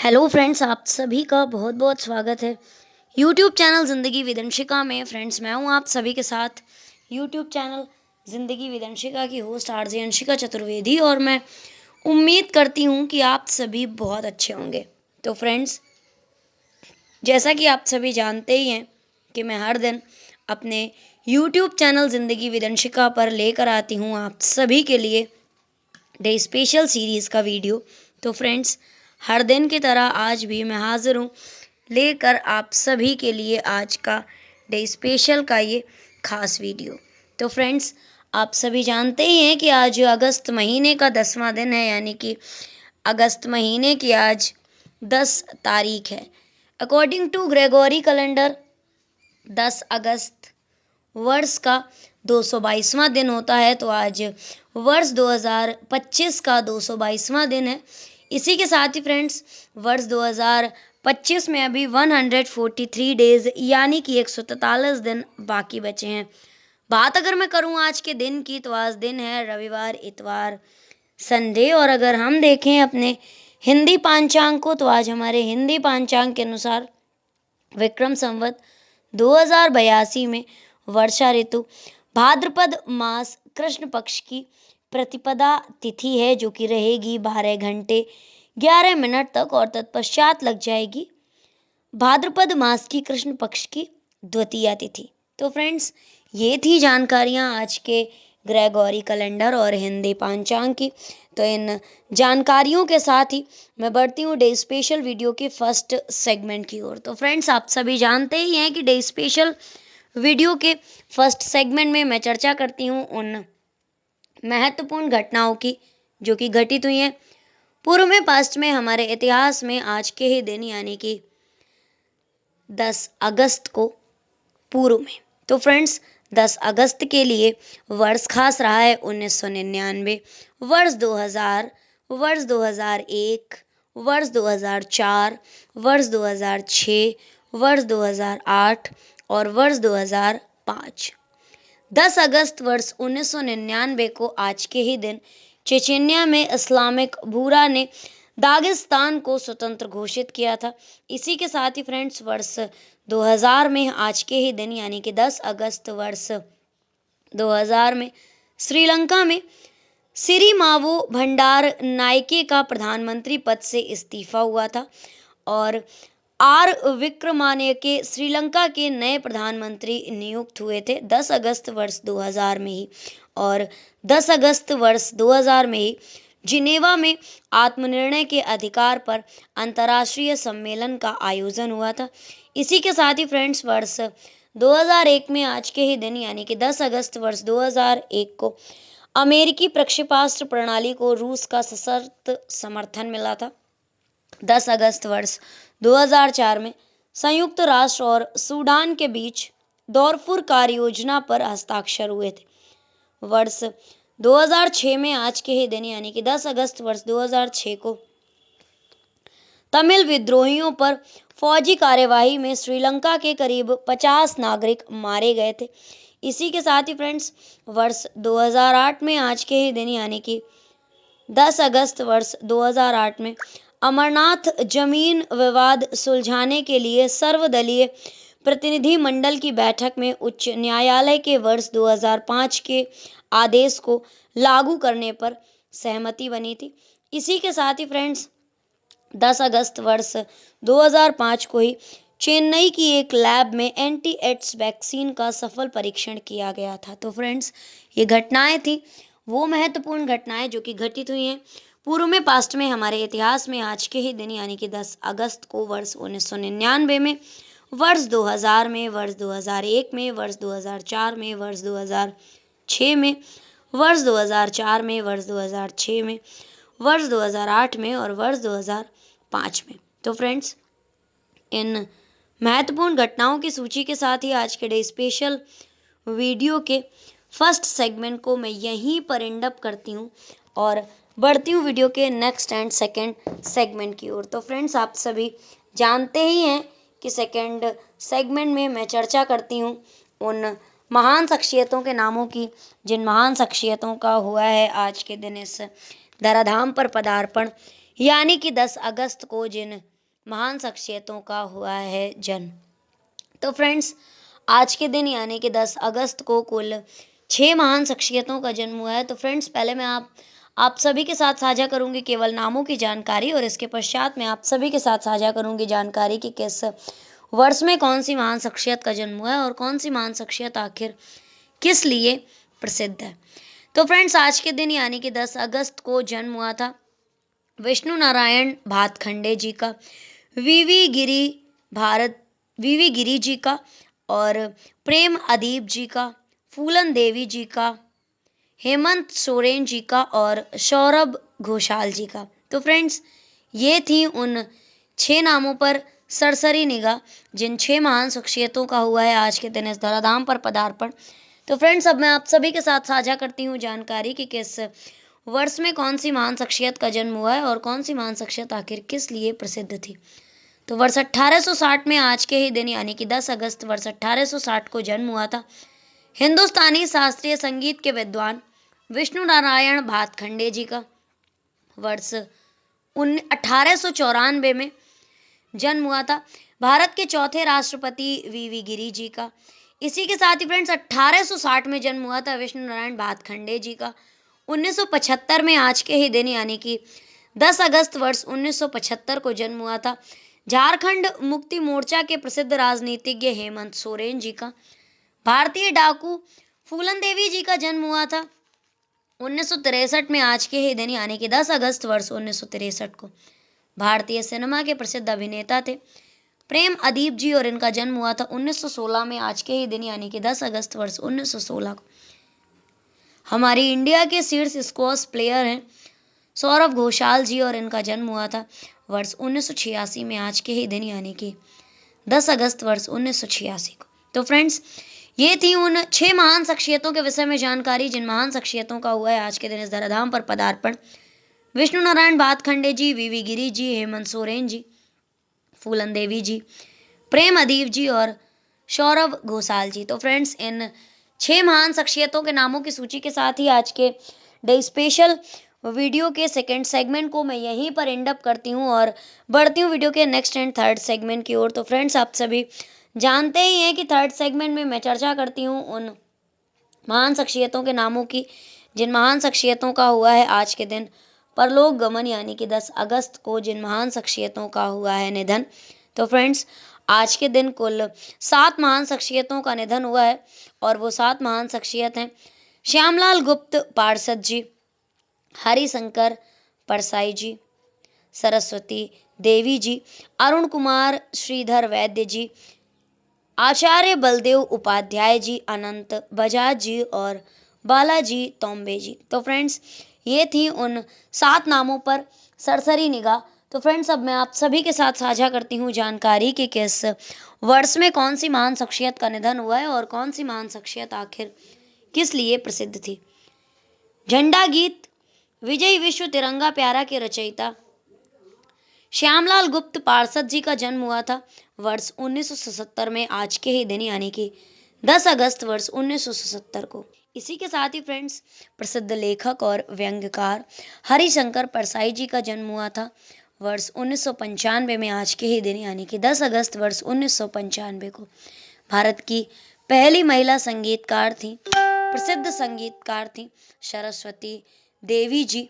Hello friends, आप सभी का बहुत बहुत स्वागत है यूट्यूब चैनल ज़िंदगी विदंशिका में। फ्रेंड्स, मैं हूं आप सभी के साथ यूट्यूब चैनल ज़िंदगी विदंशिका की होस्ट आरजे अंशिका चतुर्वेदी, और मैं उम्मीद करती हूं कि आप सभी बहुत अच्छे होंगे। तो फ्रेंड्स, जैसा कि आप सभी जानते ही हैं कि मैं हर दिन अपने यूट्यूब चैनल ज़िंदगी विदंशिका पर लेकर आती हूं आप सभी के लिए डे स्पेशल सीरीज़ का वीडियो। तो फ्रेंड्स, हर दिन की तरह आज भी मैं हाजिर हूँ लेकर आप सभी के लिए आज का डे स्पेशल का ये खास वीडियो। तो फ्रेंड्स, आप सभी जानते ही हैं कि आज अगस्त महीने का 10वां दिन है, यानी कि अगस्त महीने की आज 10 तारीख है। अकॉर्डिंग टू ग्रेगोरी कैलेंडर 10 अगस्त वर्ष का 222वां दिन होता है। तो आज वर्ष 2025 का 222वां दिन है। इसी के साथ ही फ्रेंड्स, वर्ष 2025 में अभी 143 डेज यानी कि 143 दिन बाकी बचे हैं। बात अगर मैं करूं आज के दिन की, तो आज दिन है रविवार, इतवार, संडे। और अगर हम देखें अपने हिंदी पांचांग को, तो आज हमारे हिंदी पांचांग के अनुसार विक्रम संवत 2082 में वर्षा ऋतु भाद्रपद मास कृष्ण पक्ष की प्रतिपदा तिथि है, जो कि रहेगी 12 घंटे 11 मिनट तक, और तत्पश्चात लग जाएगी भाद्रपद मास की कृष्ण पक्ष की द्वितीया तिथि। तो फ्रेंड्स, ये थी जानकारियां आज के ग्रेगोरी कैलेंडर और हिंदी पांचांग की। तो इन जानकारियों के साथ ही मैं बढ़ती हूँ डे स्पेशल वीडियो के फर्स्ट सेगमेंट की ओर। तो फ्रेंड्स, आप सभी जानते ही हैं कि डे स्पेशल वीडियो के फर्स्ट सेगमेंट में मैं चर्चा करती हूँ उन महत्वपूर्ण घटनाओं की जो कि घटित हुई हैं पूर्व में, पास्ट में, हमारे इतिहास में आज के ही दिन यानी कि 10 अगस्त को पूर्व में। तो फ्रेंड्स, 10 अगस्त के लिए वर्ष खास रहा है 1999, वर्ष 2000, वर्ष 2001, वर्ष 2004, वर्ष 2006, वर्ष 2008 और वर्ष 2005। 10 अगस्त वर्ष 1999 को आज के ही दिन चेचेनिया में इस्लामिक बुरा ने दागिस्तान को स्वतंत्र घोषित किया था। इसी के साथ ही फ्रेंड्स, वर्ष 2000 में आज के ही दिन यानी कि 10 अगस्त वर्ष 2000 में श्रीलंका में सिरिमावो भंडार नायके का प्रधानमंत्री पद से इस्तीफा हुआ था, और आर विक्रमानायके श्रीलंका के नए प्रधानमंत्री नियुक्त हुए थे 10 अगस्त वर्ष 2000 में ही। और 10 अगस्त वर्ष 2000 में ही जिनेवा में आत्मनिर्णय के अधिकार पर अंतर्राष्ट्रीय सम्मेलन का आयोजन हुआ था। इसी के साथ ही फ्रेंड्स, वर्ष 2001 में आज के ही दिन यानी कि 10 अगस्त वर्ष 2001 को अमेरिकी प्रक्षेपास्त्र प्रणाली को रूस का सशर्त समर्थन मिला था। 10 अगस्त वर्ष 2004 में संयुक्त राष्ट्र और सूडान के बीच दौरफुर कार्य योजना पर हस्ताक्षर हुए थे। वर्ष 2006 में आज के ही दिन यानी कि 10 अगस्त वर्ष 2006 को तमिल विद्रोहियों पर फौजी कार्यवाही में श्रीलंका के करीब 50 नागरिक मारे गए थे। इसी के साथ ही फ्रेंड्स, वर्ष 2008 में आज के ही दिन यानी कि 10 अगस्त वर्ष 2008 में अमरनाथ जमीन विवाद सुलझाने के लिए सर्वदलीय प्रतिनिधि मंडल की बैठक में उच्च न्यायालय के वर्ष 2005 के आदेश को लागू करने पर सहमति बनी थी। इसी के साथ ही फ्रेंड्स, 10 अगस्त वर्ष 2005 को ही चेन्नई की एक लैब में एंटी एड्स वैक्सीन का सफल परीक्षण किया गया था। तो फ्रेंड्स, ये घटनाएं थी वो महत्वपूर्ण घटनाएं जो कि घटित हुई हैं पूर्व में, पास्ट में, हमारे इतिहास में आज के ही दिन यानी कि 10 अगस्त को वर्ष 1999 में, वर्ष 2000 में, वर्ष 2001 में, वर्ष 2004 में, वर्ष 2006 में, वर्ष 2004 में, वर्ष 2006 में, वर्ष 2008 में और वर्ष 2005 में। तो फ्रेंड्स, इन महत्वपूर्ण घटनाओं की सूची के साथ ही आज के डे स्पेशल वीडियो के फर्स्ट सेगमेंट को मैं यहीं पर एंड अप करती हूँ और बढ़ती हूँ वीडियो के नेक्स्ट एंड सेकंड सेगमेंट की ओर। तो फ्रेंड्स, आप सभी जानते ही हैं कि सेकंड सेगमेंट में मैं चर्चा करती हूँ उन महान शख्सियतों के नामों की जिन महान शख्सियतों का हुआ है आज के दिन इस धराधाम पर पदार्पण, यानी कि 10 अगस्त को जिन महान शख्सियतों का हुआ है जन्म। तो फ्रेंड्स, आज के दिन यानी कि 10 अगस्त को कुल 6 महान शख्सियतों का जन्म हुआ है। तो फ्रेंड्स, पहले मैं आप सभी के साथ साझा करूंगी केवल नामों की जानकारी, और इसके पश्चात मैं आप सभी के साथ साझा करूंगी जानकारी कि किस वर्ष में कौन सी महान शख्सियत का जन्म हुआ है और कौन सी महान शख्सियत आखिर किस लिए प्रसिद्ध है। तो फ्रेंड्स, आज के दिन यानी कि 10 अगस्त को जन्म हुआ था विष्णु नारायण भातखंडे जी का, वीवी गिरी भारत वीवी गिरी जी का, और प्रेम अदीप जी का, फूलन देवी जी का, हेमंत सोरेन जी का, और सौरभ घोषाल जी का। तो फ्रेंड्स, ये थी उन 6 नामों पर सरसरी निगाह जिन 6 महान शख्सियतों का हुआ है आज के दिन इस धराधाम पर पदार्पण। तो फ्रेंड्स, अब मैं आप सभी के साथ साझा करती हूँ जानकारी कि किस वर्ष में कौन सी महान शख्सियत का जन्म हुआ है और कौन सी महान शख्सियत आखिर किस लिए प्रसिद्ध थी। तो वर्ष 1860 में आज के ही दिन यानी कि 10 अगस्त वर्ष 1860 को जन्म हुआ था हिंदुस्तानी शास्त्रीय संगीत के विद्वान विष्णु नारायण भातखंडे जी का। वर्ष 1894 में जन्म हुआ था भारत के चौथे राष्ट्रपति वीवी गिरी जी का। इसी के साथ ही फ्रेंड्स, 1860 में जन्म हुआ था विष्णु नारायण भातखंडे जी का। 1975 में आज के ही दिन यानी कि 10 अगस्त वर्ष 1975 को जन्म हुआ था झारखंड मुक्ति मोर्चा के प्रसिद्ध राजनीतिज्ञ हेमंत सोरेन जी का। भारतीय डाकू फूलन देवी जी का जन्म हुआ था 1963 में आज के ही दिन यानी कि 10 अगस्त वर्ष 1963 को। भारतीय सिनेमा के प्रसिद्ध अभिनेता थे प्रेम अदीप जी, और इनका जन्म हुआ था 1916 में आज के ही दिन यानी कि 10 अगस्त वर्ष 1916 को। हमारी इंडिया के शीर्ष स्क्वॉश प्लेयर हैं सौरभ घोषाल जी, और इनका जन्म हुआ था वर्ष 1986 में आज के ही दिन यानी कि 10 अगस्त वर्ष 1986 को। तो फ्रेंड्स, ये थी उन 6 महान शख्सियतों के विषय में जानकारी जिन महान शख्सियतों का हुआ है आज के दिन इस धराधाम पर पदार्पण। विष्णु नारायण भातखंडे जी, वीवी गिरी जी, हेमंत सोरेन जी, फूलन देवी जी, प्रेम अदीप जी और सौरभ घोषाल जी। तो फ्रेंड्स, इन 6 महान शख्सियतों के नामों की सूची के साथ ही आज के डे स्पेशल वीडियो के सेकंड सेगमेंट को मैं यहीं पर एंड अप करती हूँ और बढ़ती हूँ वीडियो के नेक्स्ट एंड थर्ड सेगमेंट की ओर। तो फ्रेंड्स, आप सभी जानते ही हैं कि थर्ड सेगमेंट में मैं चर्चा करती हूँ उन महान शख्सियतों के नामों की जिन महान शख्सियतों का हुआ है आज के दिन परलोक गमन, यानी कि 10 अगस्त को जिन महान शख्सियतों का हुआ है निधन। तो फ्रेंड्स, आज के दिन कुल 7 महान शख्सियतों का निधन हुआ है, और वो 7 महान शख्सियत हैं श्यामलाल गुप्त पार्षद जी, हरिशंकर परसाई जी, सरस्वती देवी जी, अरुण कुमार श्रीधर वैद्य जी, आचार्य बलदेव उपाध्याय जी, अनंत बजाज जी और बालाजी तोम्बे जी। तो फ्रेंड्स, ये थी उन 7 नामों पर सरसरी निगाह। तो फ्रेंड्स, अब मैं आप सभी के साथ साझा करती हूँ जानकारी कि किस वर्ष में कौन सी महान शख्सियत का निधन हुआ है और कौन सी महान शख्सियत आखिर किस लिए प्रसिद्ध थी। झंडा गीत विजय विश्व तिरंगा प्यारा के रचयिता श्यामलाल गुप्त पार्षद जी का जन्म हुआ था वर्ष 1977 में आज के ही दिन यानी कि 10 अगस्त वर्ष 1977 को। इसी के साथ ही फ्रेंड्स, प्रसिद्ध लेखक और व्यंग्यकार हरिशंकर परसाई जी का जन्म हुआ था वर्ष 1995 में आज के ही दिन यानी कि 10 अगस्त वर्ष 1995 को। भारत की पहली महिला संगीतकार थी, प्रसिद्ध संगीतकार थी सरस्वती देवी जी,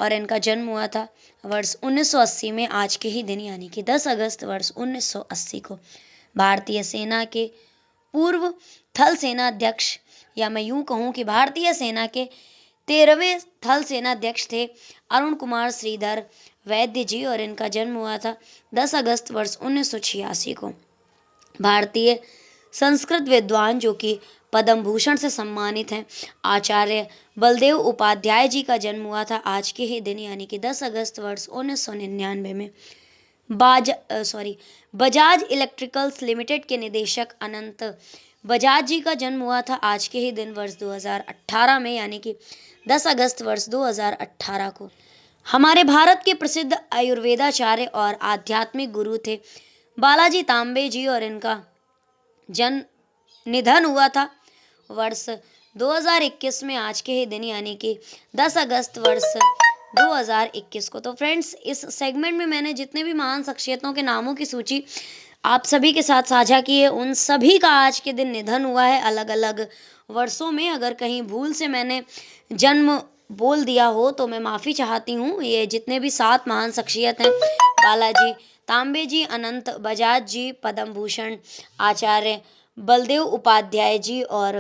और इनका जन्म हुआ था वर्ष 1980 में आज के ही दिन यानी कि 10 अगस्त वर्ष 1980 को। भारतीय सेना के पूर्व थल सेना अध्यक्ष, या मैं यूं कहूं कि भारतीय सेना के 13वें थल सेना अध्यक्ष थे अरुण कुमार श्रीधर वैद्य जी, और इनका जन्म हुआ था 10 अगस्त वर्ष 1986 को। भारतीय संस्कृत विद्वान जो कि पद्म भूषण से सम्मानित हैं आचार्य बलदेव उपाध्याय जी का जन्म हुआ था आज के ही दिन यानी कि 10 अगस्त वर्ष 1999 में। बजाज इलेक्ट्रिकल्स लिमिटेड के निदेशक अनंत बजाज जी का जन्म हुआ था आज के ही दिन वर्ष 2018 में यानी कि 10 अगस्त वर्ष 2018 को। हमारे भारत के प्रसिद्ध आयुर्वेदाचार्य और आध्यात्मिक गुरु थे बालाजी तांबे जी, और इनका निधन हुआ था वर्ष 2021 में आज के ही दिन यानी कि 10 अगस्त वर्ष 2021 को। तो फ्रेंड्स, इस सेगमेंट में मैंने जितने भी महान शख्सियतों के नामों की सूची आप सभी के साथ साझा की है, उन सभी का आज के दिन निधन हुआ है अलग अलग वर्षों में। अगर कहीं भूल से मैंने जन्म बोल दिया हो तो मैं माफ़ी चाहती हूँ। ये जितने भी 7 महान शख्सियत हैं, बालाजी तांबे जी, अनंत बजाज जी, पद्म भूषण आचार्य बलदेव उपाध्याय जी और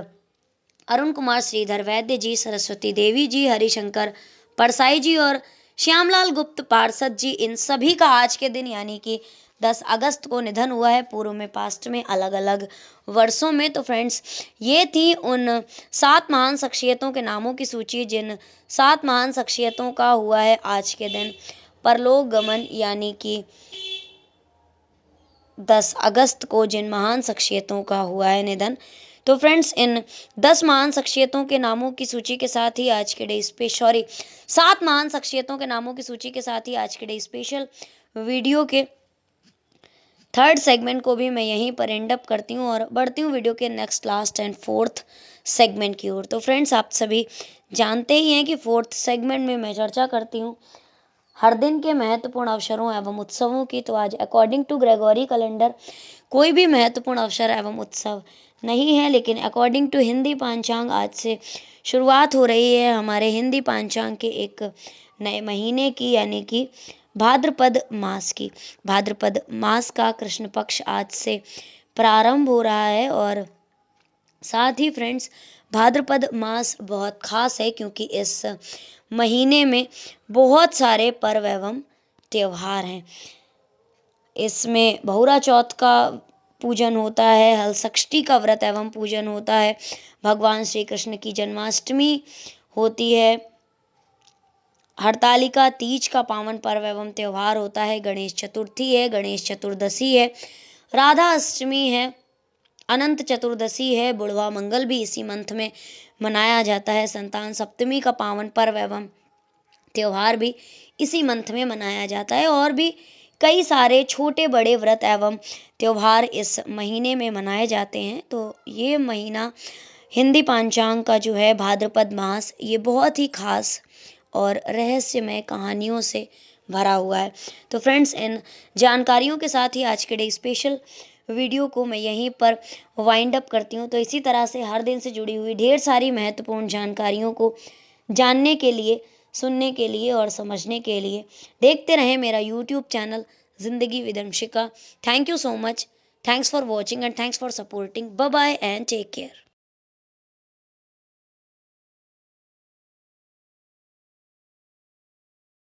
अरुण कुमार श्रीधर वैद्य जी, सरस्वती देवी जी, हरिशंकर परसाई जी और श्यामलाल गुप्त पार्षद जी, इन सभी का आज के दिन यानी कि 10 अगस्त को निधन हुआ है, पूर्व में पास्ट में अलग अलग वर्षों में। तो फ्रेंड्स, ये थी उन 7 महान शख्सियतों के नामों की सूची, जिन 7 महान शख्सियतों का हुआ है आज के दिन परलोक गमन, यानी कि 10 अगस्त को जिन महान शख्सियतों का हुआ है निधन। तो फ्रेंड्स, इन 10 महान शख्सियतों के नामों की सूची के साथ ही आज के डे स्पेशल 7 महान शख्सियतों के नामों की सूची के साथ ही आज के डे स्पेशल वीडियो के थर्ड सेगमेंट को भी मैं यहीं पर एंड अप करती हूँ और बढ़ती हूँ वीडियो के next, last and fourth segment की ओर। तो फ्रेंड्स, आप सभी जानते ही हैं कि फोर्थ सेगमेंट में मैं चर्चा करती हूँ हर दिन के महत्वपूर्ण अवसरों एवं उत्सवों की। तो आज अकॉर्डिंग टू ग्रेगोरी कैलेंडर कोई भी महत्वपूर्ण अवसर एवं उत्सव नहीं है, लेकिन अकॉर्डिंग टू हिंदी पांचांग आज से शुरुआत हो रही है हमारे हिंदी पांचांग के एक नए महीने की, यानी कि भाद्रपद मास की। भाद्रपद मास का कृष्ण पक्ष आज से प्रारंभ हो रहा है और साथ ही फ्रेंड्स, भाद्रपद मास बहुत खास है क्योंकि इस महीने में बहुत सारे पर्व एवं त्योहार हैं। इसमें बहुरा चौथ का पूजन होता है, हलषष्ठी का व्रत एवं पूजन होता है, भगवान श्री कृष्ण की जन्माष्टमी होती है, हरतालिका तीज का पावन पर्व एवं त्योहार होता है, गणेश चतुर्थी है, गणेश चतुर्दशी है, राधा अष्टमी है, अनंत चतुर्दशी है, बुढ़वा मंगल भी इसी मंथ में मनाया जाता है, संतान सप्तमी का पावन पर्व एवं त्योहार भी इसी मंथ में मनाया जाता है और भी कई सारे छोटे बड़े व्रत एवं त्योहार इस महीने में मनाए जाते हैं। तो ये महीना हिंदी पांचांग का जो है भाद्रपद मास, ये बहुत ही खास और रहस्यमय कहानियों से भरा हुआ है। तो फ्रेंड्स, इन जानकारियों के साथ ही आज के डे स्पेशल वीडियो को मैं यहीं पर वाइंड अप करती हूँ। तो इसी तरह से हर दिन से जुड़ी हुई ढेर सारी महत्वपूर्ण जानकारियों को जानने के लिए, सुनने के लिए और समझने के लिए देखते रहें मेरा YouTube channel Zindagi with Anshika. Thank you so much, thanks for watching and thanks for supporting. Bye bye and take care.